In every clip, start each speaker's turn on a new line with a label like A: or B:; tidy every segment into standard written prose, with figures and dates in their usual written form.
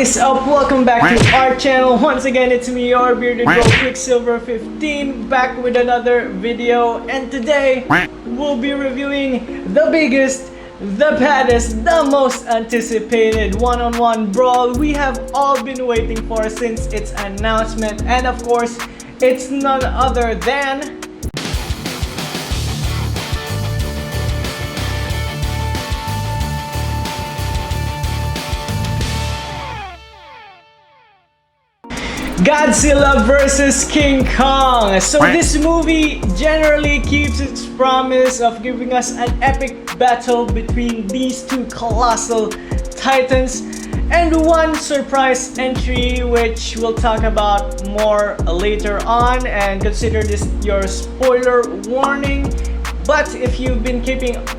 A: is up? Welcome back to our channel. Once again, it's me, your bearded bro, QuickSilver 15, back with another video. And today, we'll be reviewing the biggest, the baddest, the most anticipated one-on-one brawl we have all been waiting for since its announcement. And of course, it's none other than Godzilla vs. King Kong. So this movie generally keeps its promise of giving us an epic battle between these two colossal titans and one surprise entry, which we'll talk about more later on, and consider this your spoiler warning. But if you've been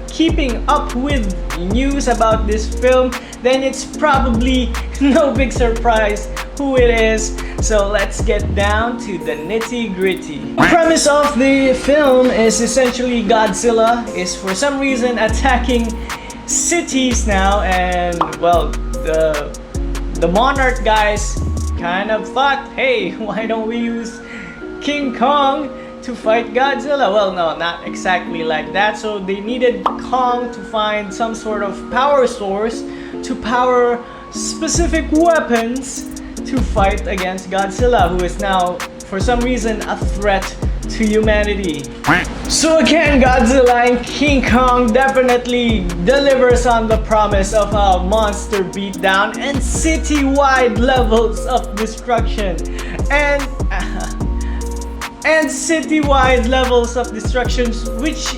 A: keeping up with news about this film, then it's probably no big surprise who it is. So let's get down to the nitty-gritty. The premise of the film is essentially Godzilla is for some reason attacking cities now, and well, the monarch guys kind of thought, hey, why don't we use King Kong to fight Godzilla? Well, no, not exactly like that. So they needed Kong to find some sort of power source to power specific weapons to fight against Godzilla, who is now, for some reason, a threat to humanity. So again, Godzilla and King Kong definitely delivers on the promise of a monster beatdown and city-wide levels of destruction. And city-wide levels of destructions, which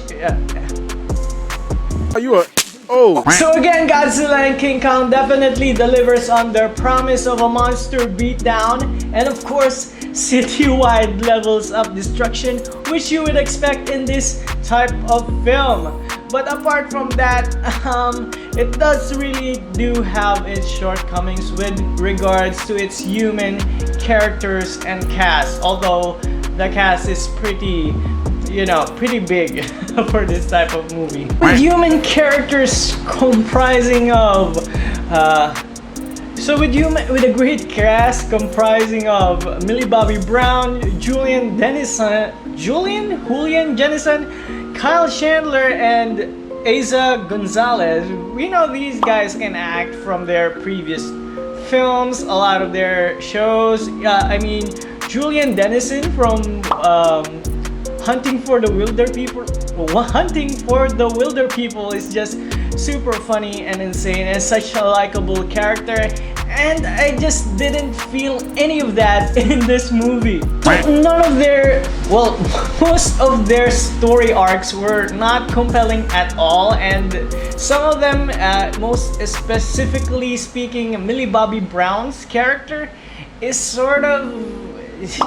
B: Are you a... Oh!
A: So again, Godzilla and King Kong definitely delivers on their promise of a monster beatdown, and of course, city-wide levels of destruction, which you would expect in this type of film. But apart from that, it does really do have its shortcomings with regards to its human characters and cast, although the cast is pretty big for this type of movie. With human characters comprising of with a great cast comprising of Millie Bobby Brown, Julian Dennison, Kyle Chandler, and Eiza Gonzalez. We know these guys can act from their previous films, a lot of their shows. I mean, Julian Dennison from Hunting for the Wilder People is just super funny and insane, and such a likable character, and I just didn't feel any of that in this movie. Most of their story arcs were not compelling at all, and some of them, most specifically speaking, Millie Bobby Brown's character is sort of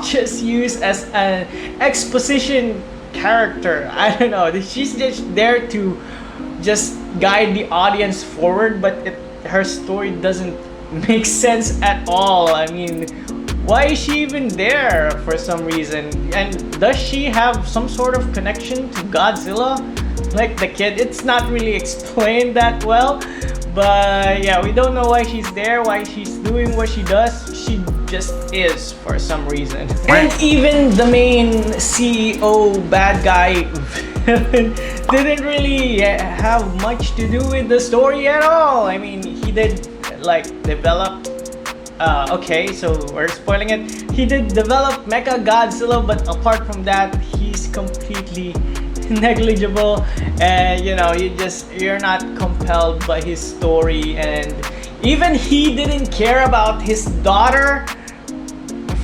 A: just used as an exposition character. I don't know, she's just there to just guide the audience forward, but her story doesn't make sense at all. I mean, why is she even there for some reason? And does she have some sort of connection to Godzilla? Like the kid, it's not really explained that well. But yeah, we don't know why she's there, why she's doing what she does. She just is for some reason. And even the main CEO bad guy didn't really have much to do with the story at all. I mean, he did like develop okay, so we're spoiling it. He did develop Mecha Godzilla, but apart from that, he's completely negligible, and you're not compelled by his story. And even he didn't care about his daughter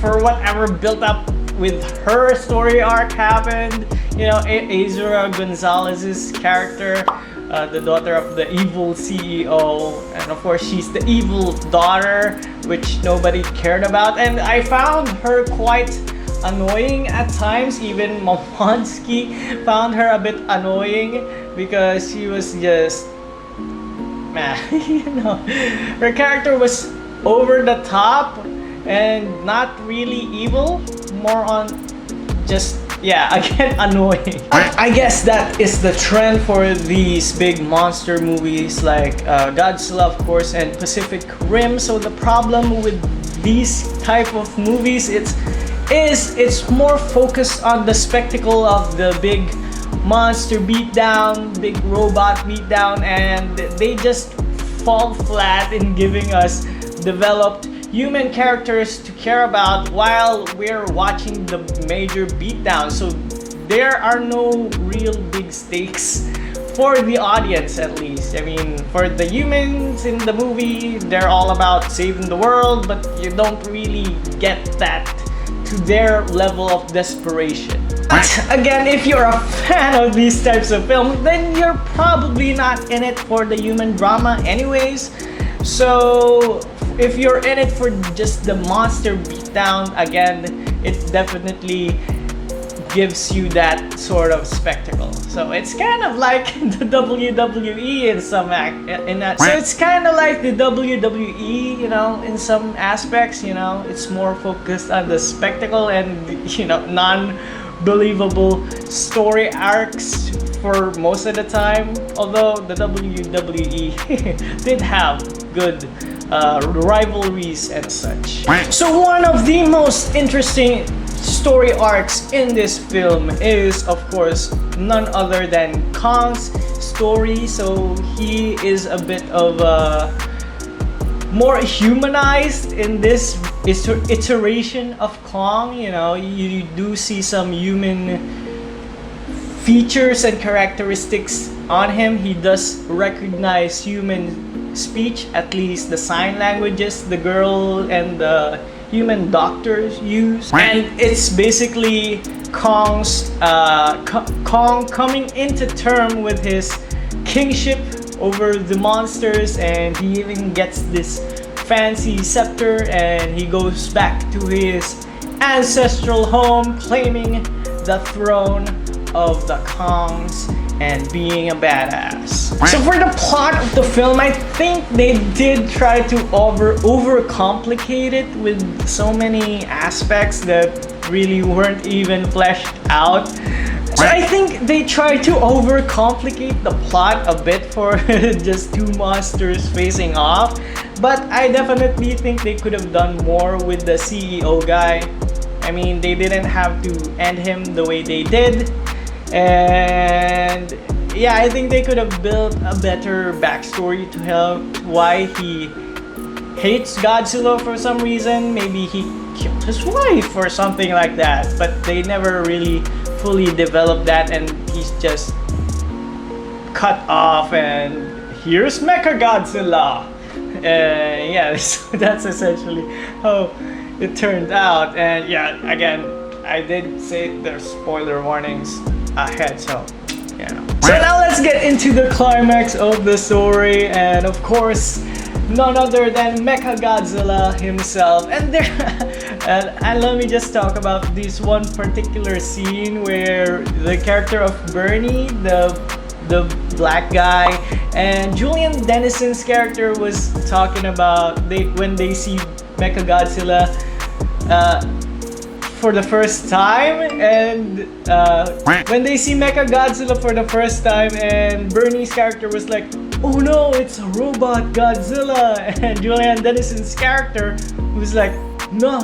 A: for whatever built up with her story arc happened. Eiza Gonzalez's character, the daughter of the evil CEO, and of course she's the evil daughter, which nobody cared about, and I found her quite annoying at times. Even Momonsky found her a bit annoying because she was just her character was over the top and not really evil, more on just yeah, again, annoying. I guess that is the trend for these big monster movies like Godzilla, of course, and Pacific Rim. So the problem with these type of movies, it's more focused on the spectacle of the big monster beatdown, big robot beatdown, and they just fall flat in giving us developed human characters to care about while we're watching the major beatdown. So there are no real big stakes for the audience, at least. I mean, for the humans in the movie, they're all about saving the world, but you don't really get that to their level of desperation. But again, if you're a fan of these types of films, then you're probably not in it for the human drama anyways. So if you're in it for just the monster beatdown, again, it definitely gives you that sort of spectacle. So it's kind of like the WWE in some so it's kind of like the WWE, you know, in some aspects, you know, it's more focused on the spectacle and, you know, non-believable story arcs for most of the time. Although the WWE did have good rivalries and such. So one of the most interesting story arcs in this film is, of course, none other than Kong's story. So he is a bit of more humanized in this iteration of Kong. You know, you do see some human features and characteristics on him. He does recognize human speech, at least the sign languages the girl and the human doctors use, and it's basically Kong's Kong coming into term with his kingship over the monsters, and he even gets this fancy scepter and he goes back to his ancestral home claiming the throne of the Kongs and being a badass. So for the plot of the film, I think they did try to overcomplicate it with so many aspects that really weren't even fleshed out. So I think they tried to overcomplicate the plot a bit for just two monsters facing off. But I definitely think they could have done more with the CEO guy. I mean, they didn't have to end him the way they did. And yeah, I think they could have built a better backstory to help why he hates Godzilla for some reason. Maybe he killed his wife or something like that, but they never really fully developed that, and he's just cut off and here's Mecha Godzilla. Yeah, so that's essentially how it turned out. And yeah, again, I did say there's spoiler warnings ahead, so yeah. So now let's get into the climax of the story, and of course, none other than Mecha Godzilla himself. And there, and let me just talk about this one particular scene where the character of Bernie, the black guy, and Julian Dennison's character was talking about when they see Mecha Godzilla for the first time, and when they see Mecha Godzilla for the first time, and Bernie's character was like, oh no, it's a robot Godzilla, and Julian Dennison's character was like, no,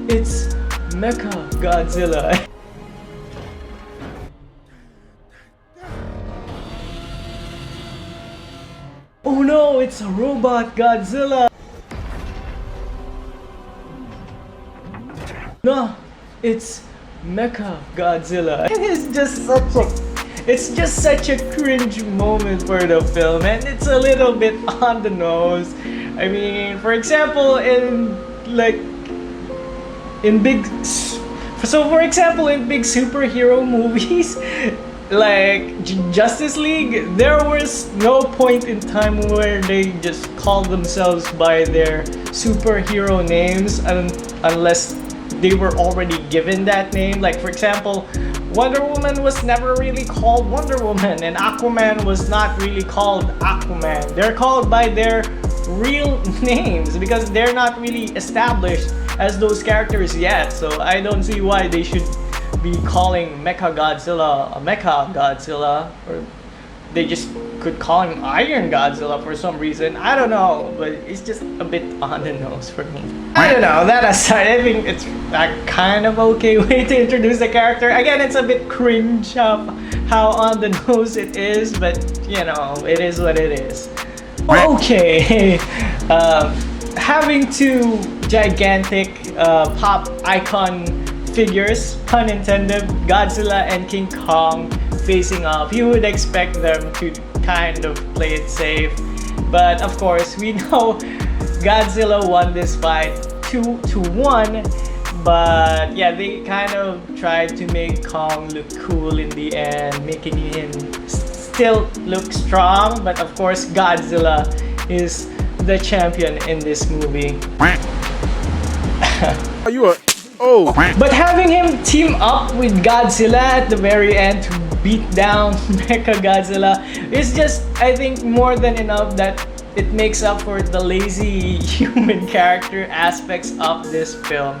A: it's Mecha Godzilla. Oh no, it's a robot Godzilla. No, it's Mecha Godzilla. And it's just such a cringe moment for the film, and it's a little bit on the nose. I mean, for example, in big superhero movies like Justice League, there was no point in time where they just called themselves by their superhero names unless they were already given that name. Like, for example, Wonder Woman was never really called Wonder Woman, and Aquaman was not really called Aquaman. They're called by their real names because they're not really established as those characters yet. So I don't see why they should be calling Mecha Godzilla a Mecha Godzilla, or they just could call him Iron Godzilla for some reason. I don't know, but it's just a bit on the nose for me. I don't know, that aside, I think it's a kind of okay way to introduce the character. Again, it's a bit cringe how on the nose it is, but you know, it is what it is. Okay, having two gigantic pop icon figures, pun intended, Godzilla and King Kong facing off, you would expect them to kind of play it safe. But of course, we know Godzilla won this fight 2-1. But yeah, they kind of tried to make Kong look cool in the end, making him still look strong. But of course, Godzilla is the champion in this movie.
B: Are you a... Oh!
A: But having him team up with Godzilla at the very end to beat down Mecha Godzilla is just, I think, more than enough that it makes up for the lazy human character aspects of this film.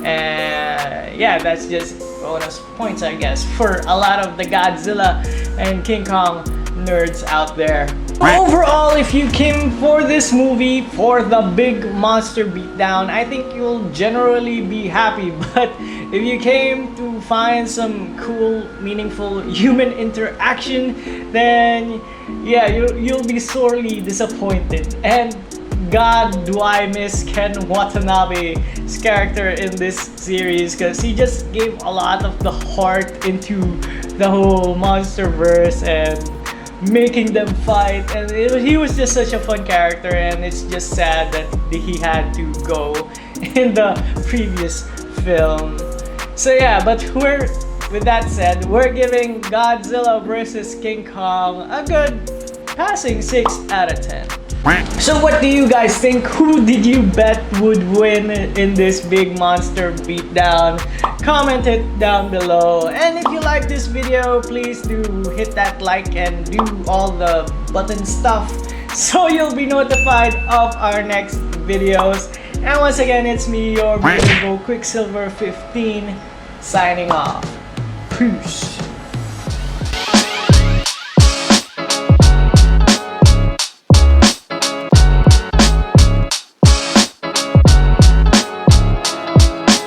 A: And yeah, that's just bonus points, I guess, for a lot of the Godzilla and King Kong nerds out there. Overall, if you came for this movie for the big monster beatdown, I think you'll generally be happy. But if you came to find some cool, meaningful human interaction, then yeah, you'll be sorely disappointed. And God, do I miss Ken Watanabe's character in this series, because he just gave a lot of the heart into the whole monsterverse and making them fight, and he was just such a fun character, and it's just sad that he had to go in the previous film. So yeah, but with that said, we're giving Godzilla vs. King Kong a good passing 6 out of 10. So what do you guys think? Who did you bet would win in this big monster beatdown? Comment it down below. And if you like this video, please do hit that like and do all the button stuff so you'll be notified of our next videos. And once again, it's me, your beautiful QuickSilver 15, signing off. Peace.